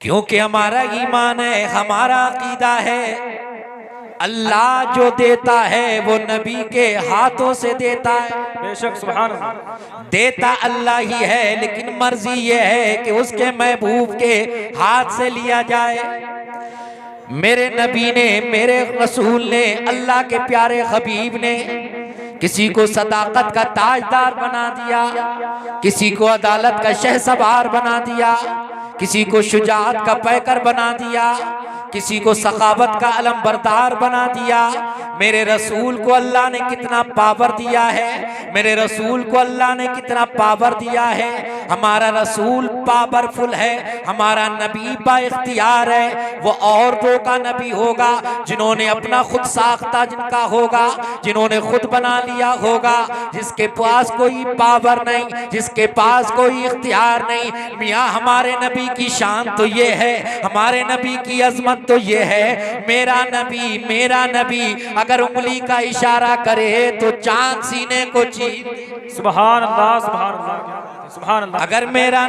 क्योंकि हमारा ईमान है, हमारा अकीदा है, अल्लाह जो देता है वो नबी के हाथों से देता है। बेशक सुभान अल्लाह। देता अल्लाह ही है, लेकिन मर्जी ये है कि उसके महबूब के हाथ से लिया जाए। मेरे नबी ने, मेरे रसूल ने, अल्लाह के प्यारे हबीब ने किसी को सदाकत का ताजदार बना दिया, किसी को अदालत का शहसवार बना दिया, किसी को शुजाअत का पैकर बना दिया, किसी को सखावत का अलम बरदार बना दिया। मेरे रसूल को अल्लाह ने कितना पावर दिया है, मेरे रसूल को अल्लाह ने कितना पावर दिया है। हमारा रसूल पावरफुल है, हमारा नबी बाइख्तियार है। वो औरतों का नबी होगा जिन्होंने अपना खुद साख्ता जिनका होगा, जिन्होंने खुद बना लिया होगा, जिसके पास कोई पावर नहीं, जिसके पास कोई इख्तियार नहीं। मियाँ हमारे नबी की शान तो ये है, हमारे नबी की अजमत तो ये है। मेरा नबी अगर उंगली का इशारा करे तो चांद सीने को चीर। सुभान अल्लाह सुभान अल्लाह सुभान अल्लाह। अगर मेरा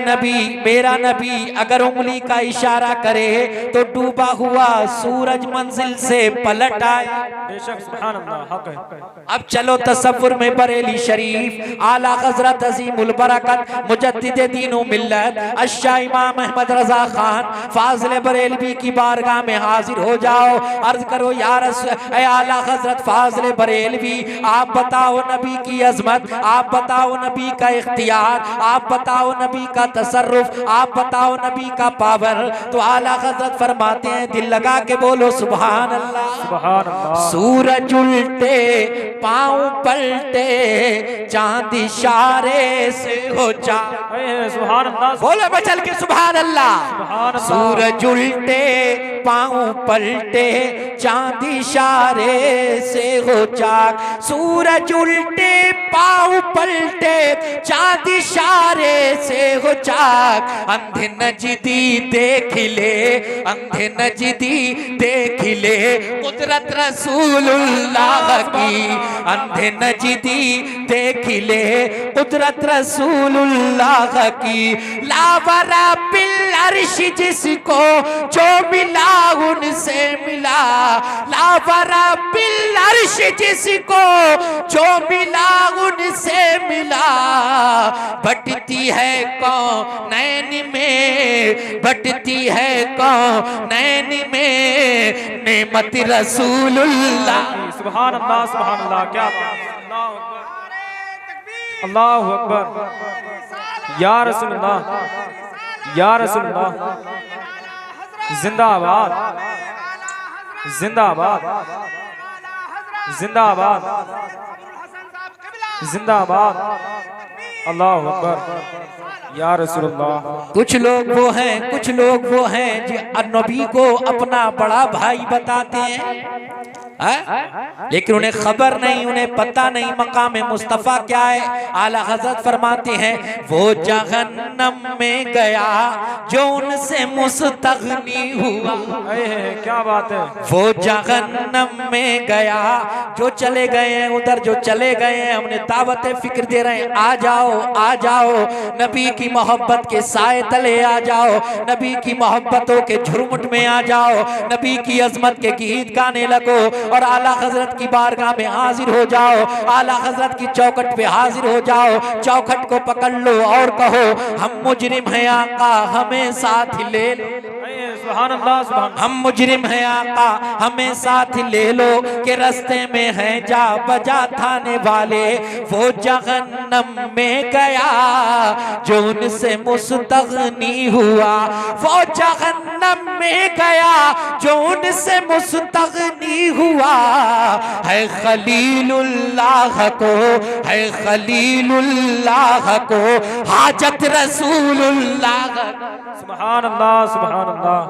नबी अगर उंगली का इशारा करे तो डूबा हुआ सूरज मंजिल से पलट आए। बेशक सुभान अल्लाह हक है। अब चलो तसव्वुर में बरेली शरीफ आला हजरत अजीमुल बरकत मुजद्दिद दीन व मिल्लत अश्शा इमाम अहमद रजा खान फाजिल बरेलवी की बारगाह में हाजिर हो जाओ। अर्ज करो या रसूल ऐ आला हजरत फाजिल बरेलवी, आप बताओ नबी की अजमत, आप बताओ नबी का इख्तियार, आप बताओ नबी का तसर्रुफ, आप बताओ नबी का पावर। तो आला हजरत फरमाते हैं, दिल लगा के बोलो सुभान अल्लाह। सुभान अल्लाह। सूरज उल्टे पाँव पलटे चांद इशारे से हो जा। सुभान अल्लाह। बोलो बचल के सुभान अल्लाह। सूरज उल्टे पाँव पलटे चांद इशारे से हो जाग। सूरज उल्टे पाँव पलटे चांद इशारे से हो जाग। अंधे नजदी देख ले, अंधे नजदी देख ले कुदरत रसूलुल्लाह की। अंधे नजदी देख ले कुदरत रसूलुल्लाह की। लावरा बिल अर्श जिसको जो मिला उनसे मिला। लावरा बिल अर्श जिसको जो मिला उनसे मिला। बटती है कौनैन में, बटती है कौनैन में नेमत रसूलुल्लाह। सुभान अल्लाह सुभान अल्लाह। क्या अल्लाहु अकबर या रसूलुल्लाह या रसूलुल्लाह। जिंदाबाद जिंदाबाद जिंदाबाद जिंदाबाद। अल्लाहु अकबर या रसूलुल्लाह। कुछ लोग वो हैं जो नबी को अपना बड़ा भाई बताते हैं, लेकिन उन्हें खबर नहीं, उन्हें पता नहीं मकाम मुस्तफ़ा क्या है। आला हज़रत फरमाते हैं, वो जहन्नम में गया जो उनसे मुस्तगनी हुआ। क्या बात है। वो जहन्नम में गया जो चले गए हैं, उधर जो चले गए हैं, हमने दावत फिक्र दे रहे हैं, आ जाओ आ जाओ, नबी की मोहब्बत के साए तले आ जाओ, नबी की मोहब्बतों के झुरमुट में आ जाओ, नबी की अजमत के गीत गाने लगो और आला हजरत की बारगाह में हाजिर हो जाओ। आला हजरत की चौखट पे हाजिर हो जाओ, चौखट को पकड़ लो और कहो, हम मुजरिम हैं आका हमें साथ ले लो। सुभान अल्लाह सुभान। हम मुजरिम हैं आका हमें साथ ले लो, के रास्ते में हैं जा बजा थाने वाले। वो जहन्नम में गया जो उनसे मुस्तगनी हुआ। वो जहन्नम में गया जो उनसे मुस्तगनी हुआ। है खलीलुल्लाह को, है खलीलुल्लाह को हाजत रसूलुल्लाह। सुभान अल्लाह सुभान अल्लाह।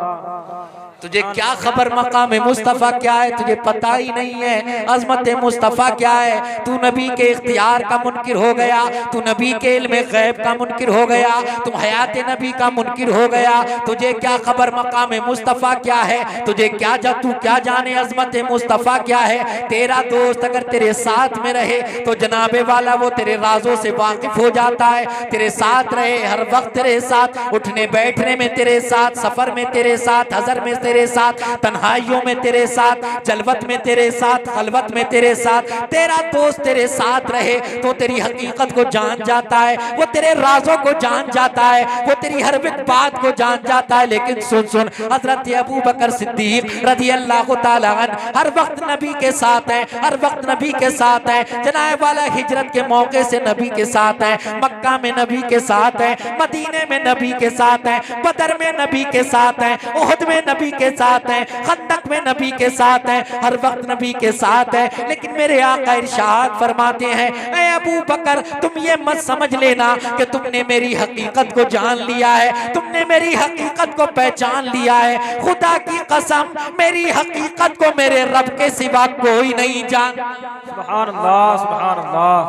तुझे क्या खबर मकाम मुस्तफ़ा क्या है, तुझे पता ही नहीं है अजमत मुस्तफ़ा क्या है। तू नबी के इख्तियार का मुनकिर हो गया, तू नबी के इल्म गैब का मुनकिर हो गया, तू हयात नबी का मुनकिर हो गया। तुझे क्या खबर मकाम मुस्तफ़ा क्या है, तुझे क्या तू क्या जाने अजमत मुस्तफ़ा क्या है। तेरा दोस्त अगर तेरे साथ में रहे तो जनाबे वाला वो तेरे राजों से वाकिफ हो जाता है, तेरे साथ रहे हर वक्त, तेरे साथ उठने बैठने में तेरे साथ, सफर में तेरे साथ, हजर में तेरे साथ, तन्हाइयों में तेरे साथ, जलवत में तेरे साथ, खलवत में तेरे साथ। तेरा दोस्त तेरे साथ रहे तो तेरी हकीकत को जान जाता है, वो तेरे राजों को जान जाता है, वो तेरी हर एक बात को जान जाता है। लेकिन सुन सुन, हजरत अबू बकर सिद्दीक रज़ी अल्लाह तआला अन्हु हर वक्त नबी के साथ है, हर वक्त नबी के साथ है। जनाब वाला हिजरत के मौके से नबी के साथ है, मक्का में नबी के साथ है, मदीने में नबी के साथ है, बदर में नबी के साथ है, उहद में नबी के साथ है, खंदक में नबी के साथ है, हर वक्त नबी के साथ है। लेकिन मेरे आका इरशाद फरमाते हैं, ऐ अबू बकर तुम ये मत समझ लेना कि तुमने मेरी हकीकत को जान लिया है, तुमने मेरी हकीकत को पहचान लिया है। खुदा की कसम मेरी हकीकत को मेरे रब के सिवा कोई नहीं जानता। सुभान अल्लाह, सुभान अल्लाह।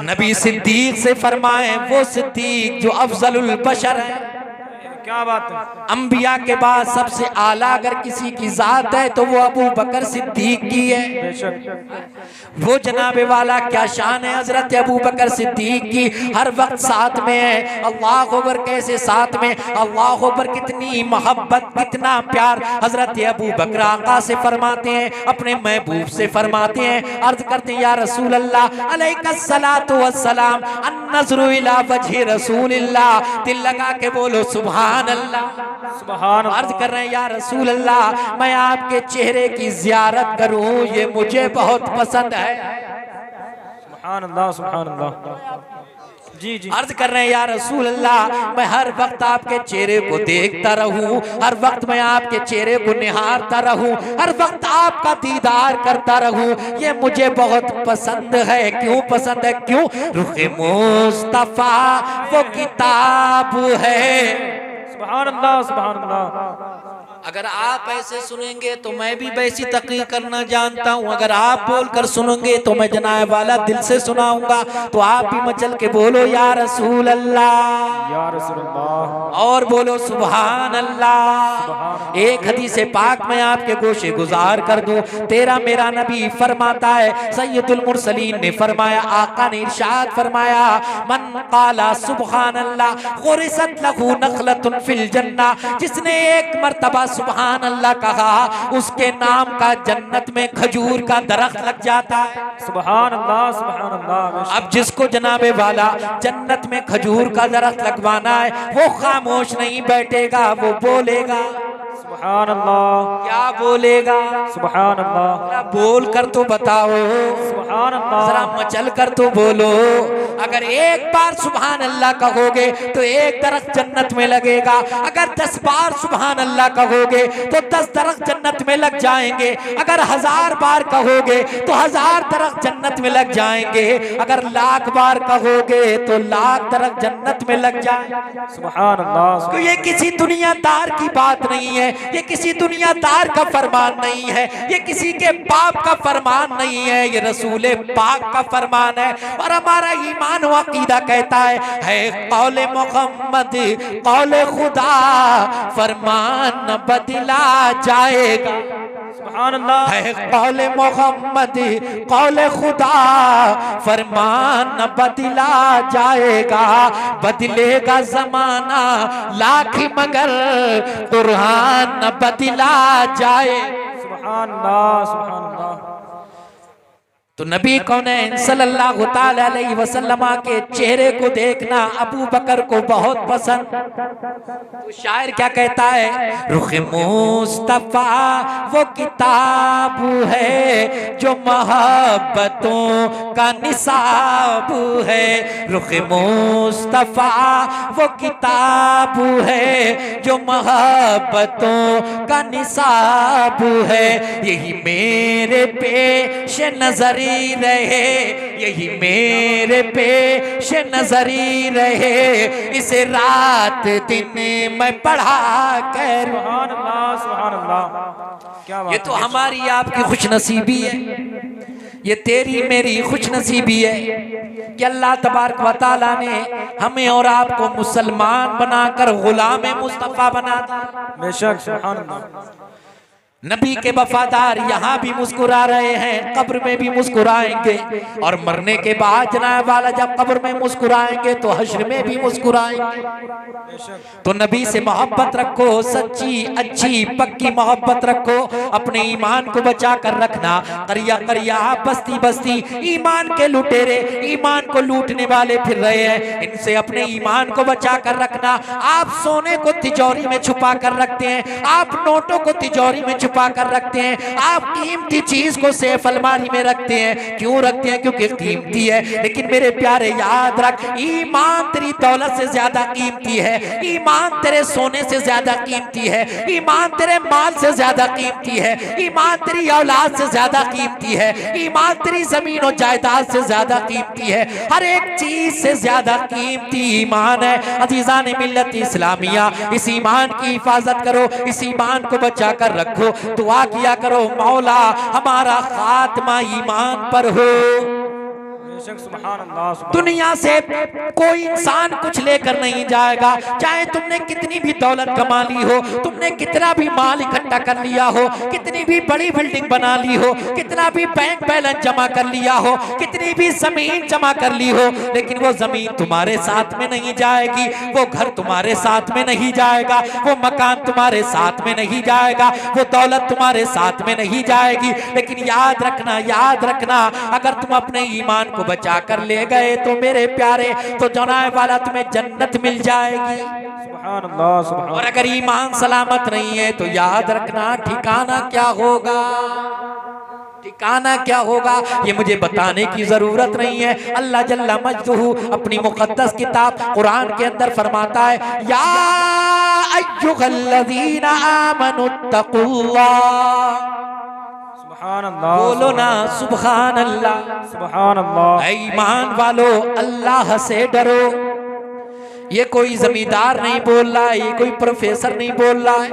नबी सिद्दीक से फरमाए, वो सिद्दीक जो अफजलुल बशर है, क्या बात है। अंबिया के बाद सबसे आला अगर किसी की जात है तो वो अबू बकर सिद्दीक की है। बेशक वो जनाबे वाला क्या शान है हजरत अबू बकर सिद्दीक की, हर वक्त साथ में है। अल्लाह अकबर, कैसे साथ में, अल्लाह अकबर, कितनी मोहब्बत, कितना प्यार। हजरत अबू बकर आका से फरमाते हैं, अपने महबूब से फरमाते हैं, अर्ज करते हैं, या रसूल अल्लाह अलैहिस्सलातु वस्सलाम, अन्नज़्रु इला वजहि रसूलिल्लाह। दिल लगा के बोलो सुभान अल्लाह। सुभान अल्लाह। अर्ज कर रहे हैं, या रसूल अल्लाह मैं आपके चेहरे की जियारत करूं, ये मुझे बहुत पसंद है। सुभान अल्लाह, सुभान अल्लाह। जी जी। अर्ज कर रहे हैं, या रसूल अल्लाह मैं हर वक्त आपके चेहरे को देखता रहूं, हर वक्त मैं आपके चेहरे को निहारता रहूं, हर वक्त आपका दीदार करता रहूं, ये मुझे बहुत पसंद है। क्यों पसंद है? क्यों? रुखे मुस्तफा वो किताब है। सुभान अल्लाह, सुभान अल्लाह। अगर आप ऐसे सुनेंगे तो मैं भी वैसी तकरीर करना जानता हूँ, अगर आप बोलकर सुनेंगे तो मैं जनाब वाला दिल से सुनाऊंगा। तो आप भी मचल के बोलो या रसूल अल्लाह, या रसूल अल्लाह, और बोलो सुभान अल्लाह। एक हदीस पाक में आपके गोशे गुजार कर दूं, तेरा मेरा नबी फरमाता है, सैयदुल मुरसलीन ने फरमाया, आका ने इरशाद फरमाया, मन काला सुभान अल्लाह गुरिसत लहू नखलतुन फिल जन्ना। जिसने एक मर्तबा सुभान अल्लाह कहा, उसके नाम का जन्नत में खजूर का दरख्त लग जाता है। सुभान अल्लाह, सुभान अल्लाह। अब जिसको जनाबे वाला जन्नत में खजूर का दरख्त लगवाना है, वो खामोश नहीं बैठेगा, वो बोलेगा। सुभान अल्लाह। क्या बोलेगा? सुभान अल्लाह। जरा बोल कर तो बताओ, सुभान अल्लाह। जरा मचल कर तो बोलो। अगर एक बार सुभान अल्लाह कहोगे तो एक दरख्त जन्नत में लगेगा, अगर 10 बार सुभान अल्लाह कहोगे तो 10 दरख्त जन्नत में लग जाएंगे, अगर 1000 बार कहोगे तो 1000 दरख्त जन्नत में लग जाएंगे, अगर 1,00,000 बार कहोगे तो 1,00,000 दरख्त जन्नत में लग जाएंगे। सुभान अल्लाह। तो ये किसी दुनियादार की बात नहीं है, ये किसी दुनियादार का फरमान नहीं है, ये किसी के बाप का फरमान नहीं है, ये रसूल पाक का फरमान है। और हमारा ईमान व अकीदा कहता है कौले मोहम्मद कौले खुदा, फरमान न बदला जाएगा। सुभान अल्लाह। है कौले मोहम्मद कौले खुदा, फरमान न बदला जाएगा। बदलेगा जमाना लाख मगर कुरान न बदला जाए। सुभान अल्लाह, सुभान अल्लाह। तो नबी कौनैन सल्लल्लाहु ताला अलैहि वसल्लम के चेहरे को देखना अबू बकर को बहुत पसंद। तो शायर क्या कहता है, रुखे मुस्तफा वो किताब है जो मोहब्बतों का निसाब है। रुखे मुस्तफा वो किताब है जो मोहब्बतों का निसाब है। यही मेरे पेश नजर नजरी रहे, यही मेरे पेश नजरी रहे, इसे रात दिन मैं पढ़ा कर। सुभान अल्लाह, सुभान अल्लाह। क्या बात ये तो हमारी आपकी खुशनसीबी है, ये तेरी मेरी खुशनसीबी है कि अल्लाह तबारक व तआला ने हमें और आपको मुसलमान बनाकर गुलाम मुस्तफ़ा बना दिया। बेशक, सुभान अल्लाह। नबी के वफादार यहाँ भी मुस्कुरा रहे हैं, कब्र में भी मुस्कुराएंगे, और मरने के बाद जनाब वाला जब कब्र में मुस्कुराएंगे तो हश्र में भी मुस्कुराएंगे। तो नबी से मोहब्बत रखो, सच्ची अच्छी पक्की मोहब्बत रखो, अपने ईमान को बचा कर रखना। करिया करिया बस्ती बस्ती ईमान के लुटेरे, ईमान को लूटने वाले फिर रहे हैं, इनसे अपने ईमान को बचा कर रखना। आप सोने को तिजोरी में छुपा कर रखते हैं, आप नोटों को तिजोरी में छुपा कर रखते हैं, आप कीमती चीज को सेफ अलमारी में रखते हैं। क्यों रखते हैं? क्योंकि कीमती है। लेकिन मेरे प्यारे याद रख, ईमान तेरी दौलत से ज्यादा कीमती है, ईमान तेरे सोने से ज्यादा कीमती है, ईमान तेरे माल से ज्यादा कीमती है, ईमान तेरी औलाद से ज्यादा कीमती है, ईमान तेरी जमीन और जायदाद से ज्यादा कीमती है। हर एक चीज से ज्यादा कीमती ईमान है। अजीजान मिल्लत इस्लामिया, इस ईमान की हिफाजत करो, इस ईमान को बचा कर रखो। दुआ किया करो, मौला हमारा खात्मा ईमान पर हो। दुनिया से कोई इंसान कुछ लेकर नहीं जाएगा, चाहे तुमने कितनी भी दौलत कमा ली हो, तुमने कितना भी माल इकट्ठा कर लिया हो, कितनी भी बड़ी बिल्डिंग बना ली हो, कितना भी बैंक बैलेंस जमा कर लिया हो, कितनी भी जमीन जमा कर ली हो, लेकिन वो जमीन तुम्हारे साथ में नहीं जाएगी, वो घर तुम्हारे साथ में नहीं जाएगा, वो मकान तुम्हारे साथ में नहीं जाएगा, वो दौलत तुम्हारे साथ में नहीं जाएगी। लेकिन याद रखना, याद रखना, अगर तुम अपने ईमान को बचा कर ले गए तो मेरे प्यारे, तो जनाए वाला तुम्हें जन्नत मिल जाएगी। सुभान अल्लाह, सुभान। और अगर ईमान सलामत नहीं है तो याद रखना ठिकाना क्या होगा, ठिकाना क्या होगा ये मुझे बताने की जरूरत नहीं है। अल्लाह जल्ला मजदूहू अपनी मुकद्दस किताब कुरान के अंदर फरमाता है, या अय्युहल्लज़ीना आमनुत्तकुल्लाह। बोलो ना सुभान अल्लाह, सुभान अल्लाह। ईमान वालो अल्लाह से डरो। ये कोई जमींदार नहीं बोल रहा है, ये कोई प्रोफेसर नहीं बोल रहा है,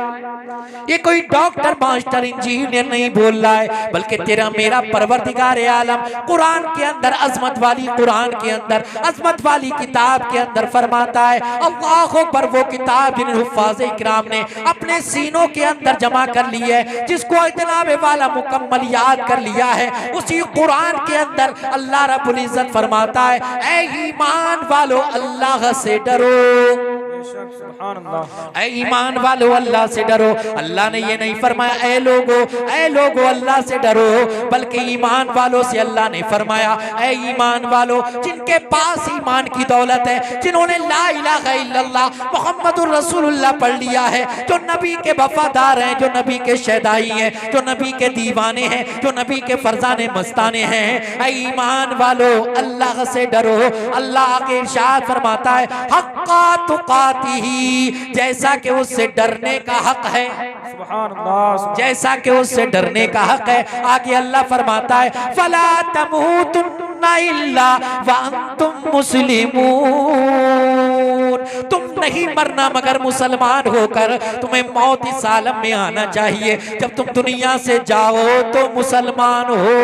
ये कोई डॉक्टर मास्टर इंजीनियर नहीं बोल रहा है, बल्कि तेरा मेरा परवरदिगार आलम कुरान के अंदर अजमत वाली, कुरान के अंदर अजमत वाली किताब के अंदर फरमाता है। अल्लाह अकबर, वो किताब जिन्हें हुफ्फाज़ इकराम ने अपने सीनों के अंदर जमा कर ली है, जिसको जनाब वाला मुकम्मल याद कर लिया है, उसी कुरान के अंदर अल्लाह रब्बुल इज्जत फरमाता है, ऐ ईमान वालो अल्लाह से डरो। ऐ ईमान वालो अल्लाह से डरो। अल्लाह ने ये नहीं फरमाया ऐ लोगो अल्लाह से डरो, बल्कि ईमान वालों से अल्लाह ने फरमाया ऐ ईमान वालो, जिनके पास ईमान की दौलत है, जिन्होंने ला इलाहा इल्लल्लाह मुहम्मदुर रसूलुल्लाह पढ़ लिया है, जो नबी के वफादार हैं, जो नबी के शहदाई हैं, जो नबी के दीवाने हैं, जो नबी के फरजाने मस्ताने हैं। ऐ ईमान वालो अल्लाह से डरो। अल्लाह के इरशाद फरमाता है, हक्का तुकातिही, जैसा कि उससे डरने का हक है, सुभान अल्लाह, जैसा कि उससे डरने का हक है। आगे अल्लाह फरमाता है, फला तमूतुन्ना इल्ला व अंतुम मुस्लिमून, तुम नहीं मरना मगर मुसलमान होकर। तुम्हें मौत इस आलम में आना चाहिए, जब तुम दुनिया से जाओ तो मुसलमान हो।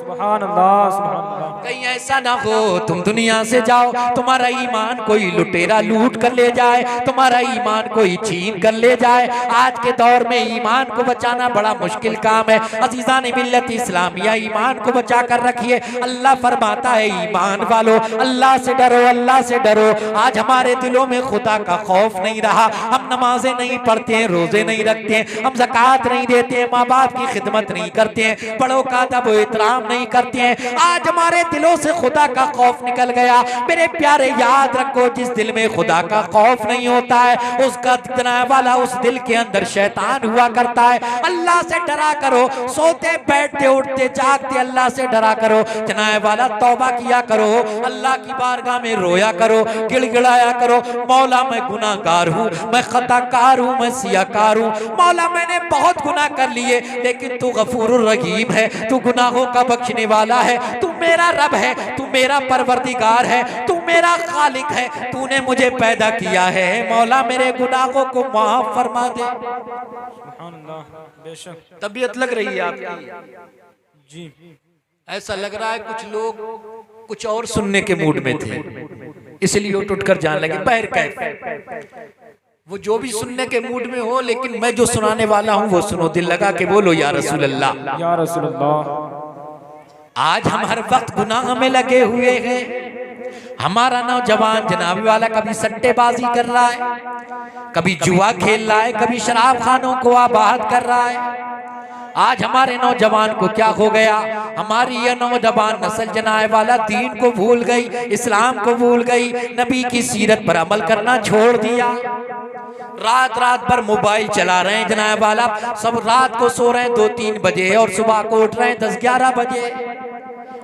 सुभान अल्लाह, सुभान अल्लाह। कहीं ऐसा ना हो तुम दुनिया से जाओ, तुम्हारा ईमान कोई लुटेरा लूट कर ले जाए, तुम्हारा ईमान कोई छीन कर ले जाए। आज के दौर में ईमान को बचाना बड़ा मुश्किल काम है। अजीजान मिल्लत इस्लामिया, ईमान को बचा कर रखिए। अल्लाह फरमाता है, ईमान वालो अल्लाह से डरो, अल्लाह से डरो। आज हमारे दिलों में खुदा का खौफ नहीं रहा, हम नमाजें नहीं पढ़ते हैं, रोजे नहीं रखते हैं, हम ज़कात नहीं देते हैं, माँ बाप की खिदमत नहीं करते हैं, बड़ों का अदब व एहतराम नहीं करते हैं। आज हमारे दिलों से खुदा का खौफ निकल गया। मेरे प्यारे याद रखो, जिस दिल में खुदा का खौफ नहीं होता है, उसका दिखने वाला उस दिल के अंदर शैतान हुआ करता है। अल्लाह से डरा करो, सोते बैठते उठते जागते अल्लाह से डरा करो। जनाए वाला तौबा किया करो, अल्लाह की बारगाह में रोया करो, गिड़गिड़ाया करो, मौला मैं गुनाहगार हूँ, मैं खताकार हूँ, मैं सियाकार हूँ। मौला मैंने बहुत गुनाह कर लिए, लेकिन तू गफूरुर रहीम है, तू गुनाहों का बख्श बख्शने वाला है, तू मेरा रब है, तू मेरा परवरदिगार है, तू मेरा खालिक है, तूने मुझे पैदा किया है। मौला मेरे गुनाहों को माफ फरमा दे। सुभान अल्लाह, बेशक। तबीयत लग रही है आपकी? जी, ऐसा लग रहा है कुछ लोग कुछ और सुनने के मूड में थे, इसलिए उठ उठ कर जाने लगे। बहर कैफ, वो जो भी सुनने के मूड में हो, लेकिन मैं जो सुनाने वाला हूँ वो सुनो, दिल लगा के बोलो या रसूल अल्लाह, या रसूल अल्लाह। आज हम हर वक्त गुनाह में लगे हुए हैं। हमारा नौजवान जनाबी वाला कभी सट्टेबाजी कर रहा है, कभी जुआ खेल रहा है, कभी शराब खानों को आबाद कर रहा है। आज हमारे नौजवान को क्या हो गया? हमारी यह नौजवान नस्ल जनाए वाला दीन को भूल गई, इस्लाम को भूल गई, नबी की सीरत पर अमल करना छोड़ दिया। रात रात भर मोबाइल चला रहे हैं जनाब वाला, सब रात को सो रहे हैं 2-3 बजे और सुबह को उठ रहे हैं 10-11 बजे।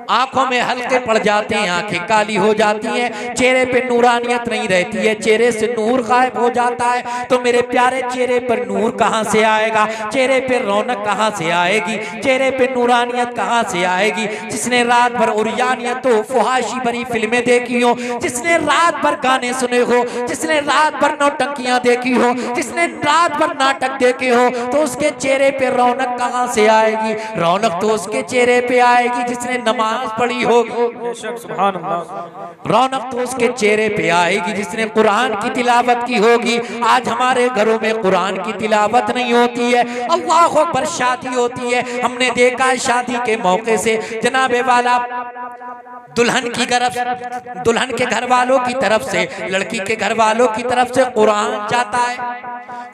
आंखों में हल्के पड़ जाते हैं, आंखें काली हो जाती हैं, चेहरे पे नूरानियत नहीं रहती है, चेहरे से नूर गायब हो जाता है। तो मेरे प्यारे चेहरे पर नूर कहां से आएगा? चेहरे पे रौनक कहां से आएगी? चेहरे पे नूरानियत कहां से आएगी? जिसने रात भर उरियानियत हो, फुहाशी भरी फिल्में देखी हो, जिसने रात भर गाने सुने हो, जिसने रात भर नौटंकियां देखी हो, जिसने रात भर नाटक देखे हो, तो उसके चेहरे पे रौनक कहां से आएगी? रौनक तो उसके चेहरे पे आएगी जिसने नमाज पढ़ी होगी। सुभान अल्लाह। रौनक तो उसके चेहरे पे आएगी जिसने कुरान की तिलावत की होगी। आज हमारे घरों में कुरान की तिलावत नहीं होती है, अल्लाह अकबर शादी होती है। हमने देखा है शादी के मौके से जनाबे वाला दुल्हन के घर वालों की तरफ से, लड़की के घर वालों की तरफ से कुरान जाता है।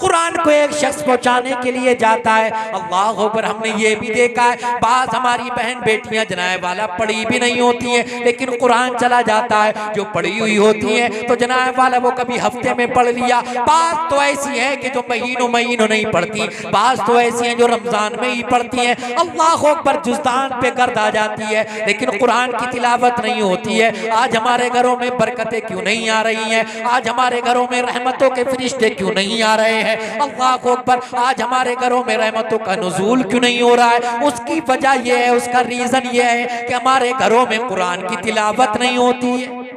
कुरान को एक शख्स पहुंचाने के लिए जाता है। अल्लाह अकबर। हमने ये भी देखा है बात हमारी बहन बेटियां जनाब वाला पढ़ी भी नहीं होती हैं, लेकिन कुरान चला जाता है। जो पढ़ी हुई होती हैं तो जनाब वाला वो कभी हफ्ते में पढ़ लिया। बात तो ऐसी है कि जो महीनों महीनों नहीं पढ़ती, बात तो ऐसी है जो रमजान में ही पढ़ती हैं। अल्लाह अकबर। जुज़दान पे गर्द आ जाती है, लेकिन कुरान की तिलावत नहीं होती है। आज हमारे घरों में बरकतें क्यों नहीं आ रही हैं? आज हमारे घरों में रहमतों के फरिश्ते क्यों नहीं आ रहे हैं? अल्लाह अकबर। आज हमारे घरों में रहमतों का नुज़ूल क्यों नहीं हो रहा है? उसकी वजह यह है, उसका रीजन यह है कि हमारे घरों में कुरान की तिलावत नहीं होती है,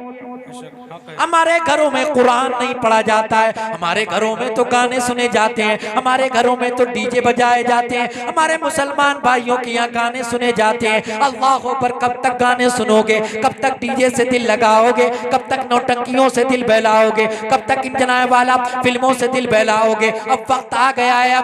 हमारे घरों में कुरान नहीं पढ़ा जाता है, हमारे घरों में तो गाने सुने जाते हैं, हमारे घरों में तो डीजे बजाए जाते हैं, हमारे मुसलमान भाइयों के यहाँ गाने सुने जाते हैं। अल्लाह पर कब तक गाने सुनोगे? कब तक डीजे से दिल लगाओगे? कब तक नौटंकियों से दिल बहलाओगे? कब तक इन जनाए वाला फिल्मों से दिल बहलाओगे? अब वक्त आ गया है,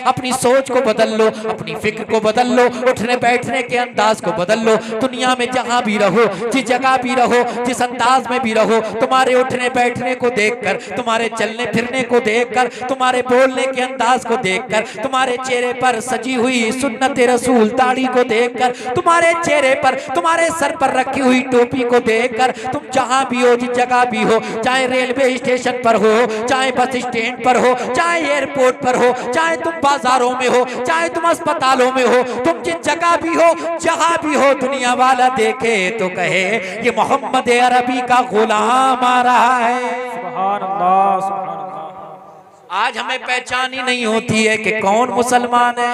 अपनी सोच को बदल लो, अपनी फिक्र को बदल लो, उठने बैठने के अंदाज को बदल लो। दुनिया में जहाँ भी रहो, जिस जगह भी रहो, जिस अंदाज में भी रहो, तुम्हारे उठने बैठने को देखकर, तुम्हारे चलने फिरने को देखकर, तुम्हारे बोलने के अंदाज को देखकर, तुम्हारे चेहरे पर सजी हुई सुन्नत रसूल दाढ़ी को देखकर, तुम्हारे चेहरे पर, तुम्हारे सर पर रखी हुई टोपी को देखकर, तुम जहां भी हो, जिस जगह भी हो, चाहे रेलवे स्टेशन पर हो, चाहे बस स्टैंड पर हो, चाहे एयरपोर्ट पर हो, चाहे तुम बाजारों में हो, चाहे तुम अस्पतालों में हो, तुम जिस जगह भी हो, जहां भी हो, दुनिया वाला देखे तो कहे ये मोहम्मद अरबी का गुलाम आ रहा है। सुभान अल्लाह, सुभान अल्लाह। आज हमें पहचान ही नहीं होती है कि कौन मुसलमान है,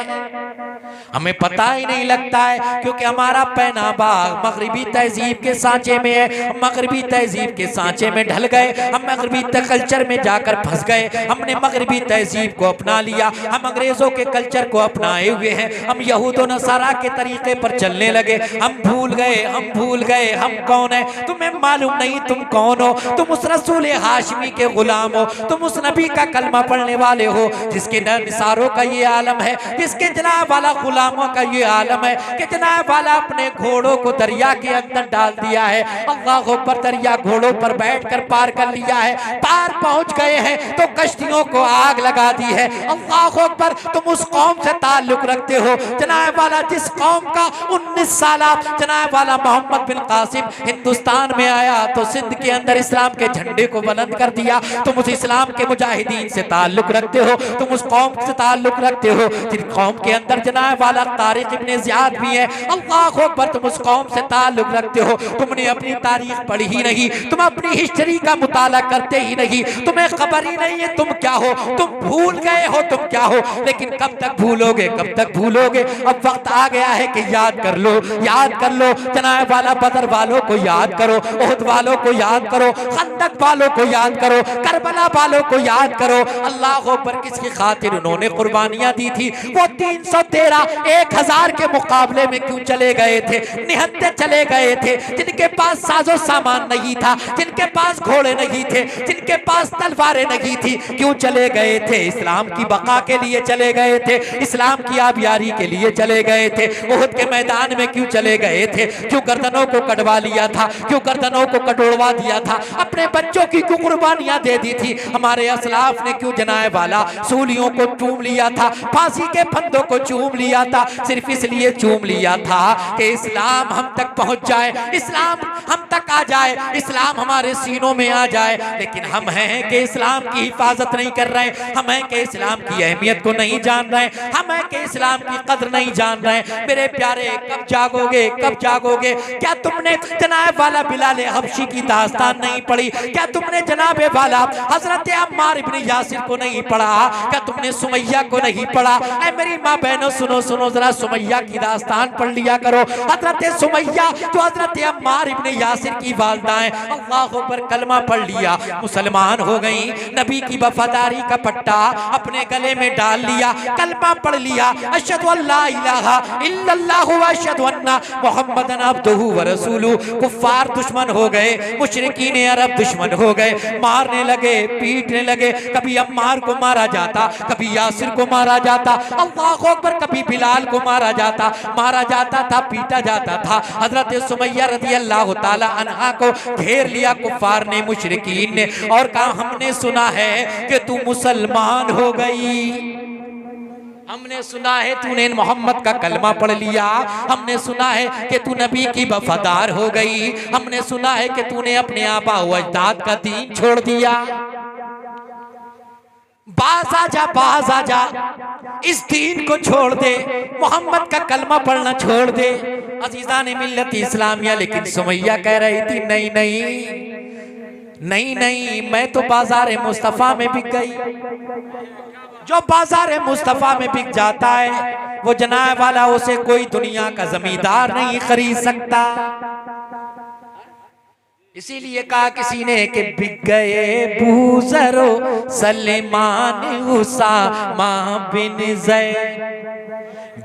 हमें पता ही नहीं लगता है, क्योंकि हमारा पहनावा मगरिबी तहजीब के सांचे में है। हम मगरिबी तहजीब के सांचे में ढल गए, हम मगरिबी कल्चर में जाकर फंस गए, हमने मगरिबी तहजीब को अपना लिया, हम अंग्रेजों के कल्चर को अपनाए हुए हैं, हम यहूद व नसारा के तरीके पर चलने लगे, हम भूल गए हम कौन है। तुम्हें मालूम नहीं तुम कौन हो, तुम उस रसूल हाशमी के गुलाम हो, तुम उस नबी का कलमा पढ़ने वाले हो जिसके निसारों का ये आलम है, जिसके जनाब वाला गुलामों का ये आलम है कि जनाब वाला अपने घोड़ों को दरिया के अंदर डाल दिया है। अल्लाह पर दरिया घोड़ों पर बैठकर पार कर लिया है, पार पहुंच गए हैं तो कश्तियों को आग लगा दी है। अल्लाह पर तुम उस कौम से ताल्लुक रखते हो जनाब वाला जिस कौम का 19 साल जनाब वाला मोहम्मद बिन कासिम हिंदुस्तान में आया तो सिंध के अंदर इस्लाम के झंडे को बुलंद कर दिया। तुम उस इस्लाम के मुजाहिदीन से ताल्लुक रखते हो, तुम उस कौम से ताल्लुक रखते हो जिन कौम के अंदर जनाब वाला तारिक इब्ने ज़ियाद भी है। अल्लाह अकबर, तुम उस कौम से ताल्लुक रखते हो, तुमने अपनी तारीख पढ़ी ही नहीं, तुम अपनी हिस्ट्री का मुताला करते ही नहीं, तुम्हें खबर ही नहीं है तुम क्या हो, तुम भूल गए हो तुम क्या हो। लेकिन कब तक भूलोगे, कब तक भूलोगे? अब वक्त आ गया है कि याद कर लो, याद कर लो। जनाब वाला बदर वालों को याद करो, उहद वालों को याद करो, खंदक वालों को याद करो, करबला वालों को याद करो। अल्लाह अकबर, किसकी खातिर उन्होंने कुर्बानियां दी थी? वो 313 1000 के मुकाबले में क्यों चले गए थे? निहत्ते चले गए थे, जिनके पास साजो सामान नहीं था, जिनके पास घोड़े नहीं थे, जिनके पास तलवारें नहीं थी, क्यों चले गए थे? इस्लाम की बका के लिए चले गए थे, इस्लाम की आबियारी के लिए चले गए थे। उहद के मैदान में क्यों चले गए थे? क्यों गर्दनों को कटवा लिया था? क्यों गर्दनों को कटोड़वा दिया था? अपने बच्चों की क्यों कुर्बानियां दे दी थी? हमारे असलाफ ने क्यों जनाब वाला सूलियों को चूम लिया था, फांसी के फंदों को चूम लिया था? सिर्फ इसलिए चूम लिया था कि इस्लाम हम तक पहुंच जाए, इस्लाम हम तक आ जाए, इस्लाम हमारे सीनों में आ जाए। लेकिन हम हैं कि इस्लाम की हिफाजत नहीं कर रहे, हम हैं कि इस्लाम की अहमियत को नहीं जान रहे, हम हैं कि इस्लाम की कदर नहीं जान रहे। मेरे प्यारे, कब जागोगे, कब जागोगे? क्या तुमने जनाब वाला बिलाल हबशी की दास्तान नहीं पढ़ी? क्या तुमने जनाब वाला हजरत अम्मार इब्ने यासिर को नहीं पढ़ा? क्या तुमने सुमैया को नहीं पढ़ा? ऐ मेरी माँ बहनों, सुनो सुनो जरा, सुमैया की दास्तान पढ़ लिया करो। हजरत सुमैया जो हजरत अम्मार इब्ने यासिर की वालिदा हैं, अल्लाह पर कलमा पढ़ लिया, मुसलमान हो गई, नबी की वफादारी का पट्टा अपने गले में डाल लिया, कलमा पढ़ लिया, अशहदु अल्ला इलाहा इल्लल्लाहु व अशहदु अन्ना मुहम्मदन अब्दुहु व रसूलुहु। कुफ्फार दुश्मन हो गए, मुशरिकीन अरब दुश्मन हो गए, मारने लगे, पीटने लगे। कभी अम्मार को मारा जाता, कभी यासिर को मारा जाता, अल्लाह अकबर, कभी बिलाल को मारा जाता था, पीटा जाता था। हजरत सुमैया रज़ी अल्लाह ताला अन्हा को घेर लिया कुफ्फार ने, मुशरिकीन ने, और कहा हमने सुना है कि तू मुसलमान हो गई, हमने सुना है तूने मोहम्मद का कलमा पढ़ लिया, हमने सुना है कि तू नबी की वफादार हो गई, हमने सुना है कि तूने अपने आबा व अजदाद का दीन छोड़ दिया। बाज आजा, बाज आजा, इस दीन को छोड़ दे, मोहम्मद का कलमा पढ़ना छोड़ दे। अजीज़ान मिल्लत इस्लामिया, लेकिन सुमैया कह रही थी नहीं नहीं नहीं नहीं, मैं तो बाजार मुस्तफ़ा में बिक गई। जो बाजार मुस्तफ़ा में बिक जाता है वो जनाब वाला उसे कोई दुनिया का जमींदार नहीं खरीद सकता। इसीलिए कहा किसी ने कि बिक गए बूज़रो सलेमान उसामा बिन ज़ैद,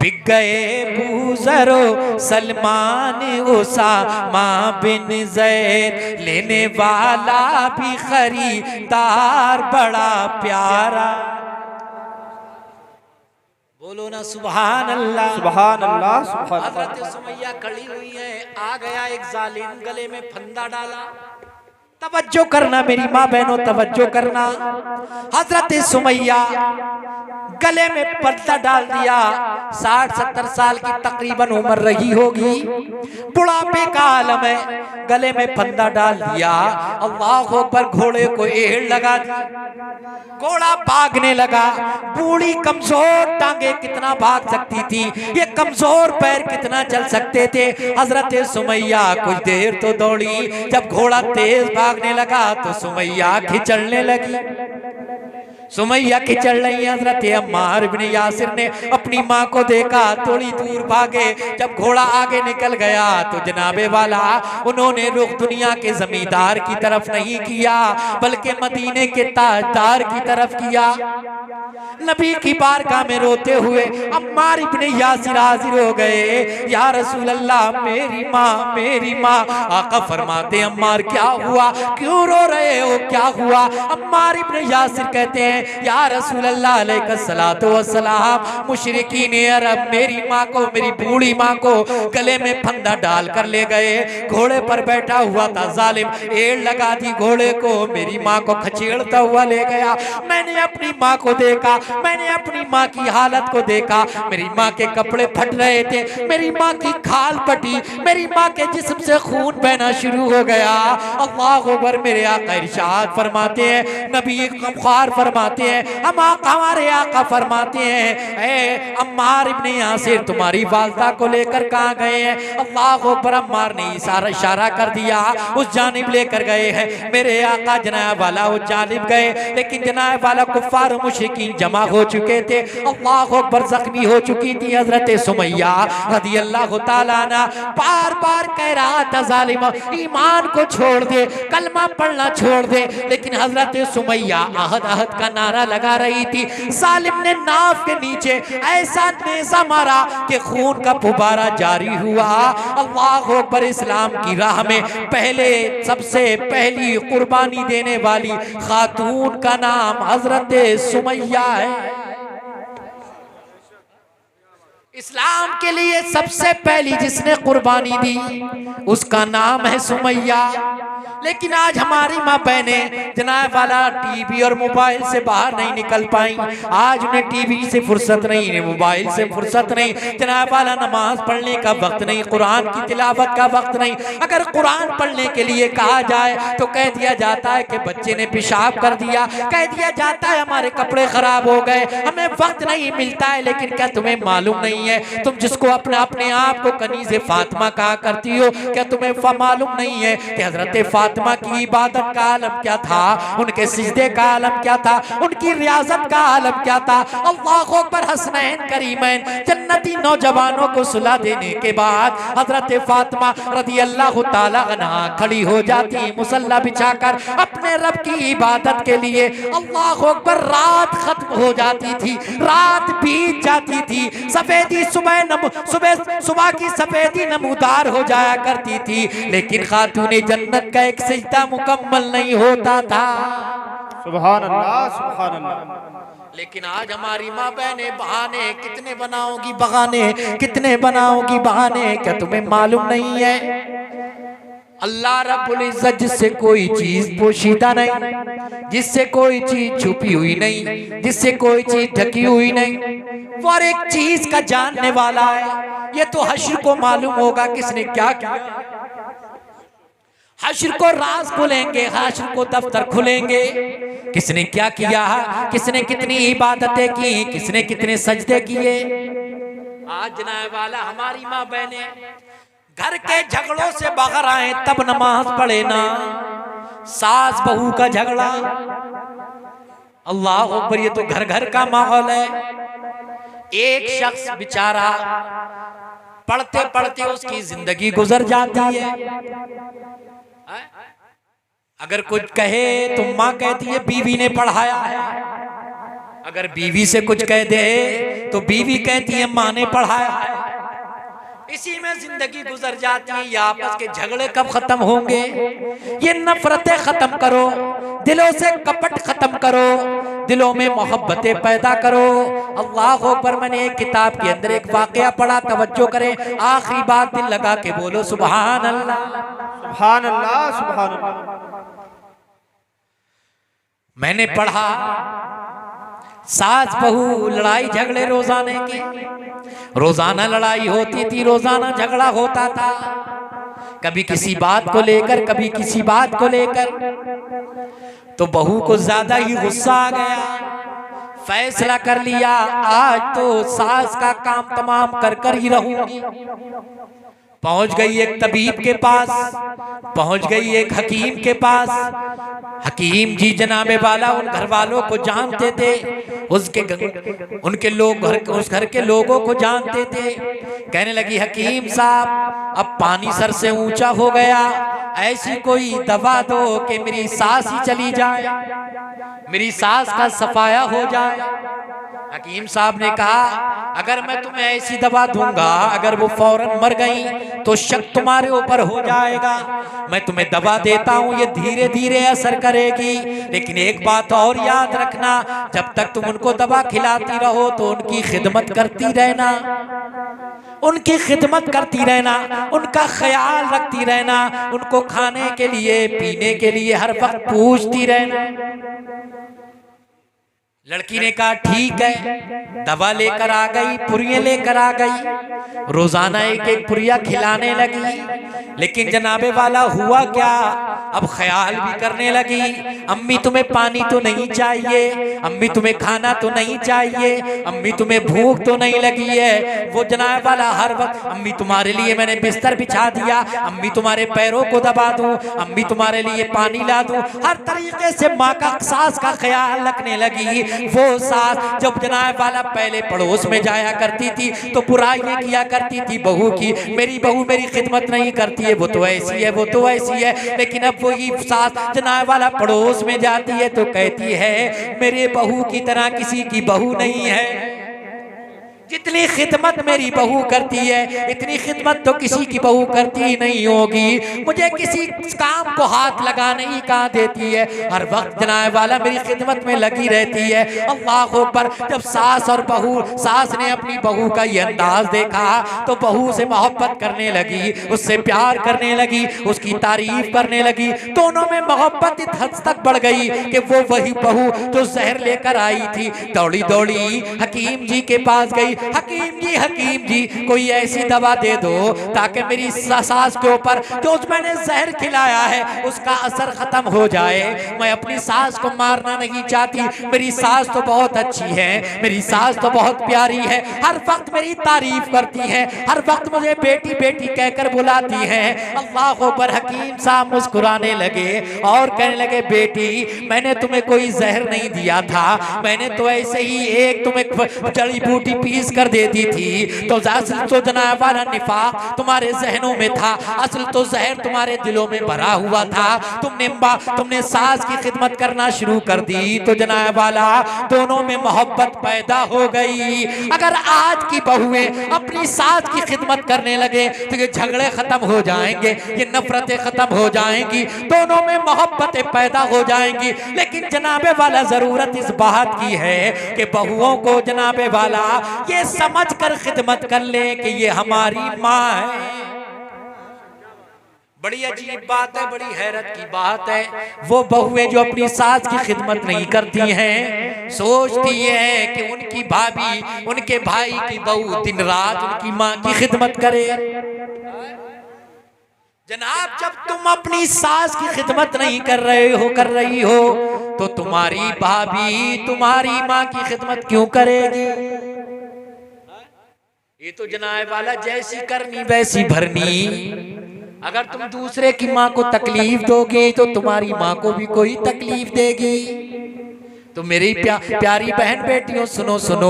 बिक गए बूज़रो सलमान उसामा बिन ज़ैद, लेने वाला भी खरीदार बड़ा प्यारा। बोलो ना सुभान अल्लाह, सुभान अल्लाह, सुभान अल्लाह। हज़रत सुमैया खड़ी हुई है, आ गया एक जालिम, गले में फंदा डाला। तवज्जो करना मेरी माँ बहनों, तवज्जो करना। हज़रत सुमैया गले में पर्दा डाल दिया, 60-70 साल की तकरीबन उम्र रही होगी, बुढ़ापे का आलम है, गले में फंदा डाल दिया। अल्लाह पर घोड़े को एड़ लगा दी, घोड़ा भागने लगा। बूढ़ी कमजोर टांगे कितना भाग सकती थी, ये कमजोर पैर कितना चल सकते थे। हजरत सुमैया कुछ देर तो दौड़ी, जब घोड़ा तेज भागने लगा तो सुमैया खिचड़ने लगी, सुमैया खिचड़ रही। हजरत अम्मार इब्ने यासिर ने अपनी माँ को देखा, थोड़ी दूर भागे। जब घोड़ा आगे निकल गया तो जनाबे वाला उन्होंने रुख दुनिया के जमींदार की तरफ नहीं किया, बल्कि मदीने के ताजदार की तरफ किया। नबी की बारगाह में रोते हुए अम्मार इब्ने यासिर हाजिर हो गए। या रसूल अल्लाह, मेरी माँ, मेरी माँ। आका फरमाते अम्मार क्या हुआ, क्यों रो रहे हो, क्या हुआ? अम्मार इब्ने यासिर कहते हैं या रसूल अल्लाह अलैहिस्सलातु वस्सलाम, मुशरिकीन अरब मेरी माँ को, मेरी बूढ़ी माँ को गले में फंदा डाल कर ले गए। घोड़े पर बैठा हुआ था जालिम, एड़ लगा दी घोड़े को, मेरी माँ को खचेड़ता हुआ ले गया। मैंने अपनी माँ को देखा, मैंने अपनी माँ की हालत को देखा। मेरी माँ के कपड़े फट रहे थे, मेरी माँ की खाल पटी, मेरी माँ के जिस्म से खून बहना शुरू हो गया। अल्लाह अकबर। मेरे आका इरशाद फरमाते हैं, नबी ग़मख़ार फरमा फरमाते हैं, हमारे आका फरमाते हैं, ए अम्मार इब्ने यासिर तुम्हारी वालदा को लेकर कहाँ गए हैं? अल्लाह अकबर। अम्मार ने इशारा कर दिया, उस जानिब लेकर गए हैं। मेरे आका जनाब वाला उस जानिब गए, लेकिन जनाब वाला कुफ्फार और मुशरिकीन जमा हो चुके थे। अल्लाह अकबर, जख्मी हो चुकी थी हजरत सुमैया रज़ी अल्लाह ताला अन्हा। बार बार कह रहा था जालिम ईमान को छोड़ दे, कलमा पढ़ना छोड़ दे, लेकिन हजरत सुमैया अहद अहद का नारा लगा रही थी। जालिम ने नाव के नीचे ऐसा नेज़ा मारा कि खून का फुबारा जारी हुआ। अल्लाह अकबर। इस्लाम की राह में पहले सबसे पहली कुर्बानी देने वाली खातून का नाम हजरत सुमैया है। इस्लाम के लिए सबसे पहली जिसने कुर्बानी दी उसका नाम है सुमैया। लेकिन आज हमारी माँ बहनें जनाब वाला टीवी और मोबाइल से बाहर नहीं निकल पाई। आज उन्हें टीवी से फुर्सत नहीं, मोबाइल से फुर्सत नहीं, जनाब वाला नमाज पढ़ने का वक्त नहीं, कुरान की तिलावत का वक्त नहीं। अगर कुरान पढ़ने के लिए कहा जाए तो कह दिया जाता है कि बच्चे ने पेशाब कर दिया, कह दिया जाता है हमारे कपड़े खराब हो गए, हमें वक्त नहीं मिलता है। लेकिन क्या तुम्हें मालूम नहीं है, तुम जिसको अपने आप को कनीज़े फातिमा कहा करती हो, क्या तुम्हें मालूम नहीं है कि हजरत फातिमा की इबादत का आलम क्या था, उनके सिजदे का आलम क्या था, उनकी रियाजत का आलम क्या था। अल्लाह अकबर। हसनैन करीमैन जन्नती नौजवानों को सुला देने के बाद हजरत फातिमा रज़ी अल्लाह ताला अन्हा खड़ी हो जाती मुसल्ला बिछाकर अपने रब की इबादत के लिए। अल्लाह अकबर। रात खत्म हो जाती थी, रात बीत जाती थी, सफेदी सुबह की सफेदी नमूदार हो जाया करती थी, लेकिन खातूने जन्नत का एक सजदा मुकम्मल नहीं होता था। सुभान अल्लाह, सुभान अल्लाह। लेकिन आज हमारी माँ बहने बहाने कितने बनाओगी, बहाने कितने बनाओगी बहाने, क्या तुम्हें मालूम नहीं है अल्लाह रब्बुल इज्जत जिससे कोई चीज पोशीदा नहीं, जिससे कोई चीज छुपी हुई नहीं, जिससे कोई चीज ढकी हुई नहीं, वो हर एक चीज का जानने वाला है। ये तो हश्र को मालूम होगा किसने क्या किया। हश्र को राज खुलेंगे, हश्र को दफ्तर खुलेंगे, किसने क्या किया, किसने कितनी इबादतें की, किसने कितने सजदे किए। आज जनाब वाला हमारी माँ बहने घर के झगड़ों से बाहर आए तब नमाज पढ़े ना। सास बहू का झगड़ा, अल्लाह अकबर, ये तो घर घर का माहौल है। एक शख्स बेचारा पढ़ते पढ़ते उसकी जिंदगी गुजर जाती है। अगर कुछ कहे तो माँ कहती है बीवी ने पढ़ाया है, अगर बीवी से कुछ कह दे तो बीवी कहती है माँ ने पढ़ाया है। इसी में जिंदगी गुजर जाती है। ये आपस के झगड़े कब खत्म होंगे? ये नफरतें खत्म करो, दिलों से कपट खत्म करो, दिलों में मोहब्बतें पैदा करो। अल्लाह अकबर। मैंने एक किताब के अंदर एक वाकया पढ़ा, तवज्जो करें, आखिरी बात दिल लगा के बोलो सुभान अल्लाह, सुभान अल्लाह, सुभान अल्लाह। मैंने पढ़ा सास बहू लड़ाई झगड़े रोजाने के, रोजाना लड़ाई होती थी, रोजाना झगड़ा होता था, कभी किसी बात को लेकर, कभी किसी बात को लेकर। तो बहू को ज्यादा ही गुस्सा आ गया, फैसला कर लिया आज तो सास का काम तमाम कर कर ही रहूंगी। पहुंच गई एक तबीब के पास, पहुंच गई एक हकीम के पास। हकीम जी जनाबे वाला उन घर वालों को जानते थे, उनके लोग उस घर के लोगों को जानते थे। कहने लगी हकीम साहब अब पानी सर से ऊंचा हो गया, ऐसी कोई दवा दो कि मेरी सास ही चली जाए, मेरी सास का सफाया हो जाए। हकीम साहब ने कहा अगर मैं तुम्हें ऐसी दवा दूंगा, अगर वो फौरन मर गई तो शक तुम्हारे ऊपर हो जाएगा। मैं तुम्हें दवा देता हूँ, ये धीरे धीरे असर करेगी, लेकिन एक बात और याद रखना, जब तक तुम उनको दवा खिलाती रहो तो उनकी खिदमत करती रहना, उनकी खिदमत करती रहना, उनका ख्याल रखती रहना, उनको खाने के लिए पीने के लिए हर वक्त पूछती रहना। लड़की ने कहा ठीक है, दवा लेकर आ गई, पुरियां लेकर आ गई, रोजाना एक एक पुरिया खिलाने लगी। लेकिन जनाबे वाला हुआ क्या, अब ख्याल भी करने लगी, अम्मी तुम्हें पानी तो नहीं चाहिए, अम्मी तुम्हें खाना तो नहीं चाहिए, अम्मी तुम्हें भूख तो नहीं लगी है। वो जनाब वाला हर वक्त, अम्मी तुम्हारे लिए मैंने बिस्तर बिछा दिया, अम्मी तुम्हारे पैरों को दबा दूं, अम्मी तुम्हारे लिए पानी ला दूं, हर तरीके से माँ का सास का ख्याल रखने लगी। वो सास जब जनाब वाला पहले पड़ोस में जाया करती थी तो बुराइयां किया करती थी बहू की, मेरी बहू मेरी खिदमत नहीं करती है, वो तो ऐसी है, वो तो ऐसी है। लेकिन अब वही सास जनाब वाला पड़ोस में जाती है तो कहती है मेरे बहू की तरह किसी की बहू नहीं है, जितनी खिदमत मेरी बहू करती है इतनी खिदमत तो किसी की बहू करती नहीं होगी, मुझे किसी काम को हाथ लगाने ही कहा देती है, हर वक्त जनाब वाला मेरी खिदमत में लगी रहती है। अल्लाह अकबर। जब सास और बहू, सास ने अपनी बहू का ये अंदाज देखा तो बहू से मोहब्बत करने लगी, उससे प्यार करने लगी, उसकी तारीफ करने लगी, दोनों में मोहब्बत इस हद तक बढ़ गई कि वो वही बहू जो जहर लेकर आई थी दौड़ी दौड़ी हकीम जी के पास गई, हकीम जी कोई ऐसी दवा दे दो ताकि मेरी सास के ऊपर जो मैंने जहर खिलाया है उसका असर खत्म हो जाए, मैं अपनी सास को मारना नहीं चाहती, मेरी सास तो बहुत अच्छी है, मेरी सास तो बहुत प्यारी है, हर वक्त मेरी तारीफ करती है, हर वक्त मुझे बेटी बेटी कहकर बुलाती है। अल्लाह अकबर। हकीम साहब मुस्कुराने लगे और कहने लगे बेटी मैंने तुम्हें कोई जहर नहीं दिया था, मैंने तो ऐसे ही एक तुम्हें जड़ी बूटी पीस कर देती थी, तो असल तो जनाब वाला निफाक तुम्हारे जहनों में था, असल तो जहर तुम्हारे दिलों में भरा हुआ था, तुमने सास की खिदमत करना शुरू कर दी तो जनाब वाला दोनों में मोहब्बत पैदा हो गई। अगर आज की बहुएं अपनी सास की खिदमत करने लगे तो ये झगड़े खत्म हो जाएंगे, ये नफरतें खत्म हो जाएंगी, दोनों में मोहब्बतें पैदा हो जाएंगी। लेकिन जनाबे वाला जरूरत इस बात की है कि बहुओं को जनाबे वाला ये समझ कर खिदमत कर ले कि ये हमारी माँ है। बड़ी अजीब बात है, बड़ी हैरत की बात है, वो बहुएं जो अपनी सास की खिदमत नहीं करती हैं, सोचती है कि उनकी भाभी, उनके भाई की बहू दिन रात उनकी माँ की खिदमत करे। जनाब जब तुम अपनी सास की खिदमत नहीं कर रही हो तो तुम्हारी भाभी तुम्हारी माँ की खिदमत क्यों करेगी? ये तो जनाब वाला जैसी करनी वैसी भरनी। अगर तुम दूसरे की माँ को तकलीफ दोगे तो तुम्हारी माँ को भी कोई तकलीफ देगी। तो मेरी प्यारी बहन बेटियों सुनो सुनो,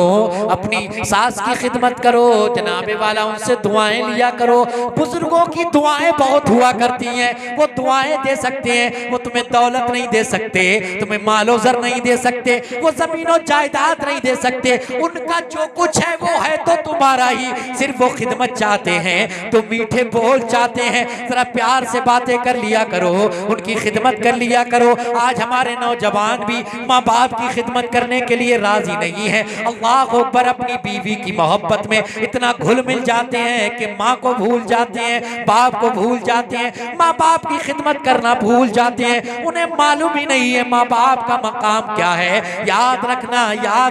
अपनी सास की खिदमत करो, जनाबे वाला उनसे दुआएं लिया करो। बुजुर्गों की दुआएं बहुत हुआ करती हैं, वो दुआएं दे सकते हैं, वो तुम्हें दौलत नहीं दे सकते, तुम्हें मालो ज़र नहीं दे सकते, वो ज़मीनों जायदाद नहीं दे सकते, उनका जो कुछ है वो है तो तुम्हारा ही। सिर्फ वो खिदमत चाहते हैं, तो मीठे बोल चाहते हैं, जरा प्यार से बातें कर लिया करो, उनकी खिदमत कर लिया करो। आज हमारे नौजवान भी माँ बाप की खिदमत करने के लिए राजी नहीं है। अल्लाह अकबर। अपनी बीवी की मोहब्बत में इतना घुल मिल जाते हैं कि माँ को भूल जाते हैं, बाप को भूल जाते हैं, माँ बाप की खिदमत करना भूल जाते हैं। उन्हें मालूम ही नहीं है माँ बाप का मकाम क्या है। याद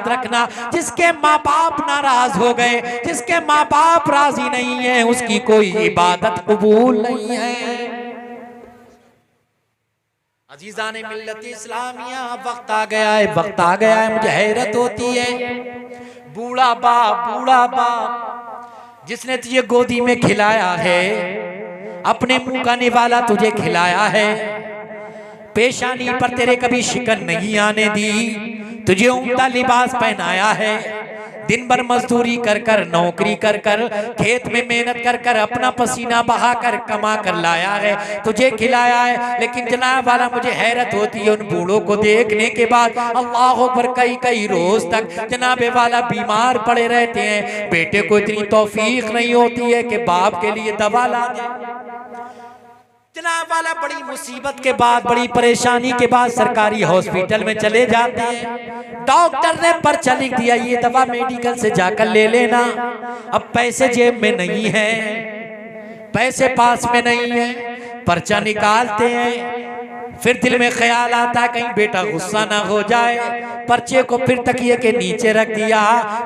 रखना, जिसके माँ बाप नाराज हो गए, जिसके माँ बाप राजी नहीं है, उसकी कोई इबादत कबूल नहीं है। अजीज़ाने मिल्लत इस्लामिया, वक्त आ गया है, मुझे हैरत होती है। बूढ़ा बाप जिसने तुझे गोदी में खिलाया है, अपने मुंह का निवाला तुझे खिलाया है, पेशानी पर तेरे कभी शिकन नहीं आने दी, तुझे उम्दा लिबास पहनाया है, दिन भर मजदूरी कर कर, नौकरी कर कर, खेत में मेहनत कर कर, अपना पसीना बहा कर कमा कर लाया है, तुझे खिलाया है। लेकिन जनाब वाला मुझे हैरत होती है उन बूढ़ों को देखने के बाद। अल्लाह अकबर। कई रोज तक जनाबे वाला बीमार पड़े रहते हैं, बेटे को इतनी तौफीक नहीं होती है कि बाप के लिए दवा ला दे। जनाब वाला बड़ी मुसीबत के बाद, बड़ी परेशानी के बाद सरकारी हॉस्पिटल में चले जाते हैं। डॉक्टर ने पर्चा लिख दिया, ये दवा मेडिकल से जाकर ले लेना। अब पैसे जेब में नहीं है, पैसे पास में नहीं है, पर्चा निकालते हैं, फिर दिल में ख्याल आता है कहीं बेटा गुस्सा ना हो जाए, पर्चे को फिर तकिए के नीचे रख दिया,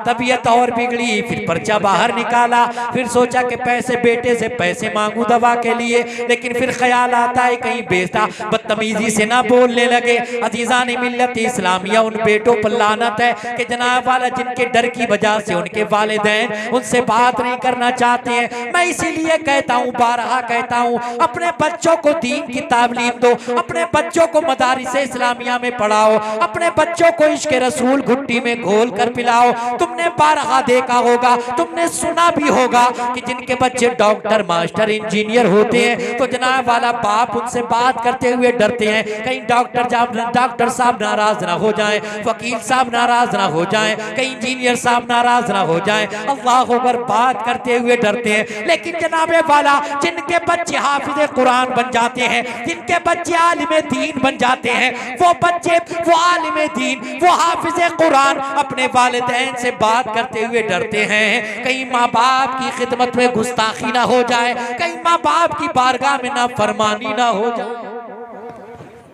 तबीयत और बिगड़ी, फिर पर्चा बाहर निकाला, फिर सोचा कि पैसे बेटे से पैसे मांगू दवा के लिए, लेकिन फिर ख्याल आता है कहीं बेटा बदतमीजी से ना बोलने लगे। अजीजान मिल्लत इस्लामिया, उन बेटों पर लानत है कि जनाब वाला जिनके डर की वजह से उनके वालिदैन उनसे बात नहीं करना चाहते हैं। मैं इसीलिए कहता हूँ, बारहा कहता हूँ, अपने बच्चों को दीन की तालीम दो, अपने बच्चों को मदारिस इस्लामिया में पढ़ाओ, अपने बच्चों को इश्क रसूल घुट्टी में घोल कर पिलाओ। तुमने बारहा देखा होगा, तुमने सुना भी होगा कि जिनके बच्चे डॉक्टर, मास्टर, इंजीनियर होते हैं तो जनाब वाला बाप उनसे बात करते हुए डरते हैं, कहीं डॉक्टर साहब नाराज ना हो जाएं, वकील साहब नाराज ना हो जाएं, कहीं इंजीनियर साहब नाराज ना हो जाएं, अल्लाह अकबर बात करते हुए डरते हैं। लेकिन जनाबे वाला जिनके बच्चे हाफिज कुरान बन जाते हैं, जिनके बच्चे आलिम दीन बन जाते हैं, वो बच्चे, वो आलिम दीन, वो हाफिज कुरान अपने वालिदैन से बात करते हुए डरते हैं, कहीं माँ बाप की खिदमत में गुस्ताखी ना हो जाए, कहीं माँ बाप की बारगाह में ना फरमानी ना हो जाए।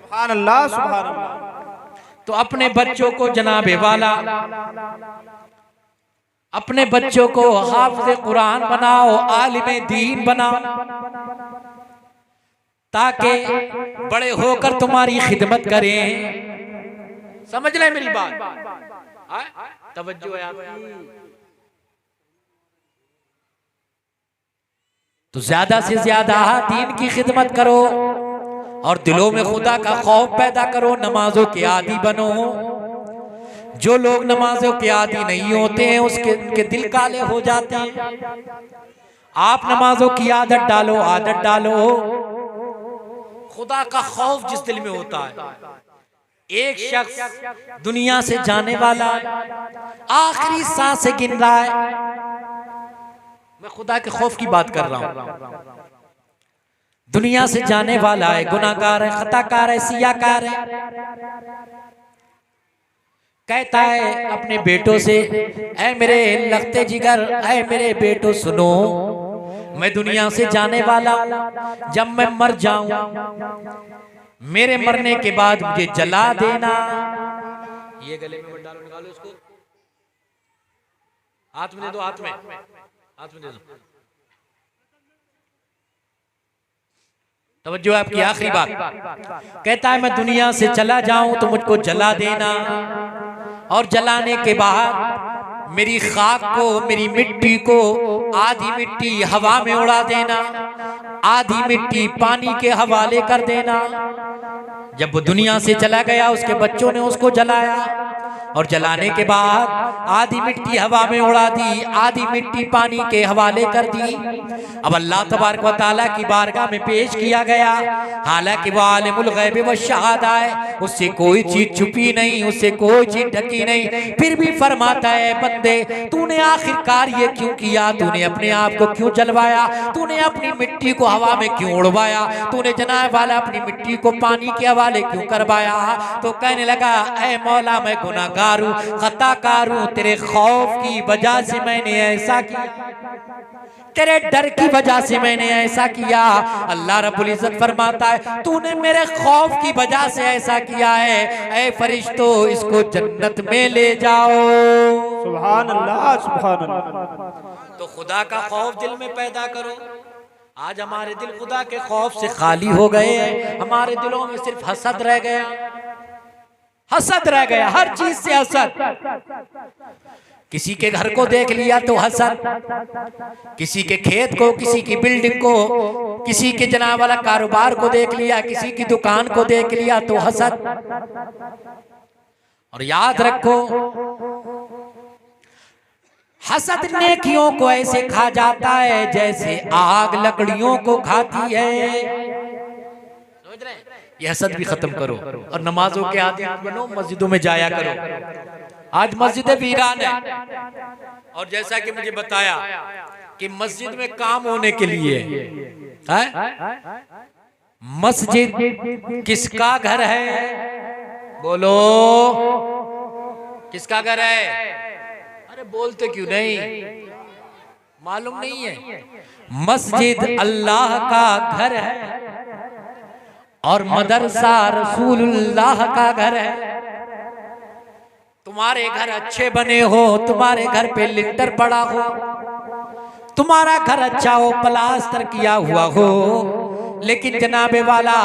सुभान अल्लाह, सुभान अल्लाह। तो अपने बच्चों को जनाबे वाला, अपने बच्चों को हाफिज कुरान बनाओ, आलिम दीन बनाओ, ताकि बड़े होकर तुम्हारी खिदमत करें। समझ रहे मेरी बात? तवज्जो है आपकी? तो ज्यादा से ज्यादा दीन की खिदमत करो और दिलों में खुदा का खौफ पैदा करो, नमाजों के आदी बनो। जो लोग नमाजों के आदी नहीं होते हैं उनके दिल काले हो जाते हैं। आप नमाजों की आदत डालो, आदत डालो। खुदा का खौफ जिस दिल में होता है, एक शख्स दुनिया से जाने वाला आखिरी सांसें गिन रहा है, मैं खुदा के खौफ की बात कर रहा हूं, दुनिया से जाने वाला है, गुनाहगार है, खताकार है, सियाकार है, कहता है अपने बेटों से, ऐ मेरे लखते जिगर, ऐ मेरे बेटों सुनो, मैं दुनिया से जाने वाला हूं, जब मैं मर जाऊं, मेरे मरने के बाद मुझे जला देना। ये गले में मत डालो, निकालो इसको, हाथ में दे दो, हाथ में दे दो। तवज्जो आपकी आखिरी बात, कहता है मैं दुनिया से चला जाऊं तो मुझको जला देना, और जलाने के बाद मेरी खाक को, मेरी मिट्टी को, आधी मिट्टी हवा में उड़ा देना, आधी मिट्टी पानी के हवाले कर देना। जब वो दुनिया से चला गया, उसके बच्चों ने उसको जलाया, और जलाने के बाद आधी मिट्टी हवा में उड़ा दी, आधी मिट्टी पानी के हवाले कर दी। अब अल्लाह तबारक व तआला की बारगाह में पेश किया गया, हालांकि वो आलिमुल गैब व शहादा है, उससे कोई चीज छुपी नहीं, उससे कोई चीज ढकी नहीं, फिर भी फरमाता है बंदे तूने आखिरकार ये क्यों किया, तूने अपने आप को क्यों जलवाया, तूने अपनी मिट्टी को हवा में क्यों उड़वाया, तूने जनाब वाला अपनी मिट्टी को पानी के हवाले क्यों करवाया। तो कहने लगा, ऐ मौला मैं गुनाहगार हूं, खताकार हूं, तेरे खौफ की वजह से मैंने ऐसा किया, तेरे डर की वजह से मैंने ऐसा किया। अल्लाह रब्बुल इज्जत फरमाता है तूने मेरे खौफ की वजह से ऐसा किया है, ऐ फरिश्तों इसको जन्नत में ले जाओ। सुभान अल्लाह, सुभान अल्लाह। तो खुदा का खौफ दिल में पैदा करो। आज हमारे दिल खुदा के खौफ से खाली हो गए, हमारे दिलों में सिर्फ हसद रह गया, हसद रह गया, हर चीज से हसद। किसी के घर को देख लिया तो हसद, किसी के खेत को, किसी की बिल्डिंग को, किसी के जनाब वाला कारोबार को देख लिया, किसी की दुकान को देख लिया तो हसद। और याद रखो हसद नेकियों को ऐसे खा जाता है जैसे आग लकड़ियों को खाती है। समझ रहे हैं? ये हसद भी खत्म करो और नमाजों के आदि बनो, मस्जिदों में जाया करो। आज मस्जिद वीरान है, और जैसा कि मुझे बताया कि मस्जिद में काम होने के लिए है, मस्जिद किसका घर है? बोलो किसका घर है? अरे बोलते क्यों नहीं? मालूम नहीं है? मस्जिद अल्लाह का घर है और मदरसा रसूलुल्लाह का घर है। तुम्हारे घर अच्छे बने हो, तुम्हारे घर पे लिंटर पड़ा हो, तुम्हारा घर अच्छा हो, प्लास्टर किया हुआ हो, लेकिन जनाबे वाला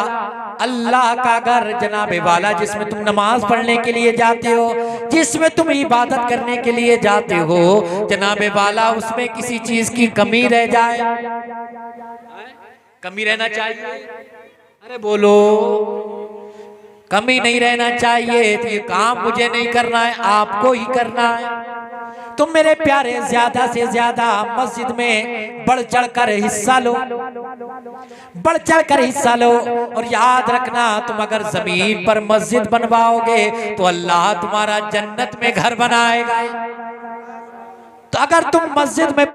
अल्लाह का घर, जनाबे वाला जिसमें तुम नमाज पढ़ने के लिए जाते हो, जिसमें तुम इबादत करने के लिए जाते हो, जनाबे वाला उसमें किसी चीज की कमी रह जाए, कमी रहना चाहिए, अरे बोलो, कमी नहीं रहना चाहिए। तो ये काम मुझे नहीं करना है, आपको ही करना है। तुम मेरे प्यारे ज्यादा से ज्यादा मस्जिद में बढ़ चढ़ कर हिस्सा लो, बढ़ चढ़ कर हिस्सा लो। और याद रखना, तुम अगर जमीन पर मस्जिद बनवाओगे तो अल्लाह तुम्हारा जन्नत में घर बनाएगा। तो अगर तुम मस्जिद में